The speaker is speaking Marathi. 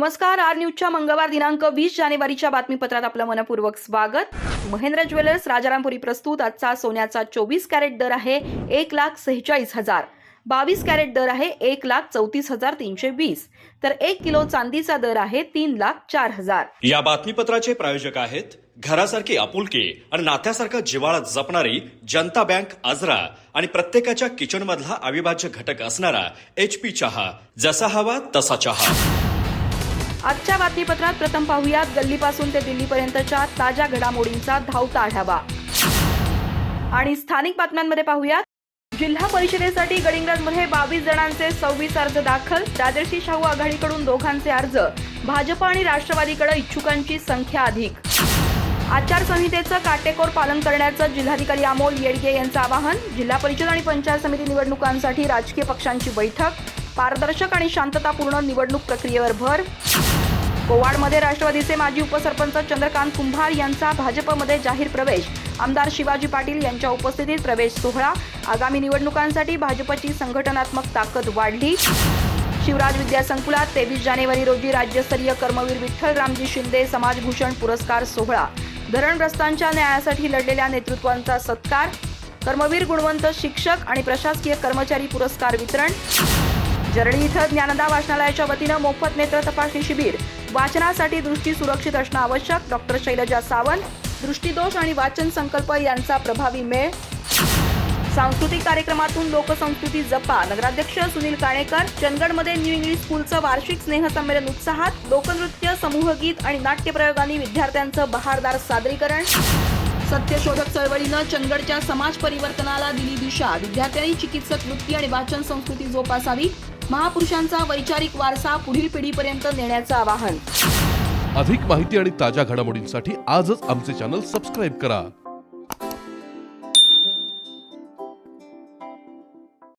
नमस्कार. आर न्यूजच्या मंगळवार दिनांक 20 जानेवारीच्या बातमीपत्रात आपलं मनपूर्वक स्वागत. महेंद्र ज्वेलर्स राजारामपुरी प्रस्तुत आजचा सोन्याचा 24 कॅरेट दर आहे 1,46,000. 22 कॅरेट दर आहे 1,34,320. तर 1 किलो चांदीचा दर आहे 3,04,000. या बातमीपत्राचे प्रायोजक आहेत घरासारखी आपुलकी आणि नात्यासारखा जिव्हाळा जपणारी जनता बँक आजरा आणि प्रत्येकाच्या किचन मधला अविभाज्य घटक असणारा HP चहा. जसा हवा तसा चहा. आजच्या बातमीपत्रात प्रथम पाहूयात गल्लीपासून ते दिल्लीपर्यंतच्या ताज्या घडामोडींचा धावता आढावा. आणि स्थानिक बातम्यांमध्ये पाहूयात. जिल्हा परिषदेसाठी गडिंग्लजमध्ये 22 जणांचे 26 अर्ज दाखल. राजर्षी शाहू आघाडीकडून दोघांचे अर्ज. भाजप आणि राष्ट्रवादीकडे इच्छुकांची संख्या अधिक. आचारसंहितेचं काटेकोर पालन करण्याचं जिल्हाधिकारी अमोल येडगे यांचं आवाहन. जिल्हा परिषद आणि पंचायत समिती निवडणुकांसाठी राजकीय पक्षांची बैठक. पारदर्शक आणि शांततापूर्ण निवडणूक प्रक्रियेवर भर. कोवाडमध्ये राष्ट्रवादीचे माजी उपसरपंच चंद्रकांत कुंभार यांचा भाजपमध्ये जाहीर प्रवेश. आमदार शिवाजी पाटील यांच्या उपस्थितीत प्रवेश सोहळा. आगामी निवडणुकांसाठी भाजपची संघटनात्मक ताकद वाढली. शिवराज विद्यासंकुलात 23 जानेवारी रोजी राज्यस्तरीय कर्मवीर विठ्ठल रामजी शिंदे समाजभूषण पुरस्कार सोहळा. धरणग्रस्तांच्या न्यायासाठी लढलेल्या नेतृत्वांचा सत्कार. कर्मवीर गुणवंत शिक्षक आणि प्रशासकीय कर्मचारी पुरस्कार वितरण. जरळी इथं ज्ञानदा वाचनालयाच्या वतीनं मोफत नेत्र तपासणी शिबिर. वाचनासाठी दृष्टी सुरक्षित असणं आवश्यक. डॉक्टर शैलजा सावंत. दृष्टीदोष आणि वाचन संकल्प यांचा प्रभावी मेळ. सांस्कृतिक कार्यक्रमातून लोकसंस्कृती जपा. नगराध्यक्ष सुनील काणेकर. चंदगडमध्ये न्यू इंग्लिश स्कूलचं वार्षिक स्नेहसंमेलन उत्साहात. लोकनृत्य, समूहगीत आणि नाट्यप्रयोगांनी विद्यार्थ्यांचं बहारदार सादरीकरण. सत्यशोधक चळवळीनं चंदगडच्या समाज परिवर्तनाला दिली दिशा. विद्यार्थ्यांनी चिकित्सक वृत्ती आणि वाचन संस्कृती जोपासावी. महापुरुषांचा वैचारिक वारसा पुढील पिढीपर्यंत नेण्याचं आवाहन. अधिक माहिती आणि ताज्या घडामोडींसाठी आजच आमचे चॅनल सबस्क्राईब करा.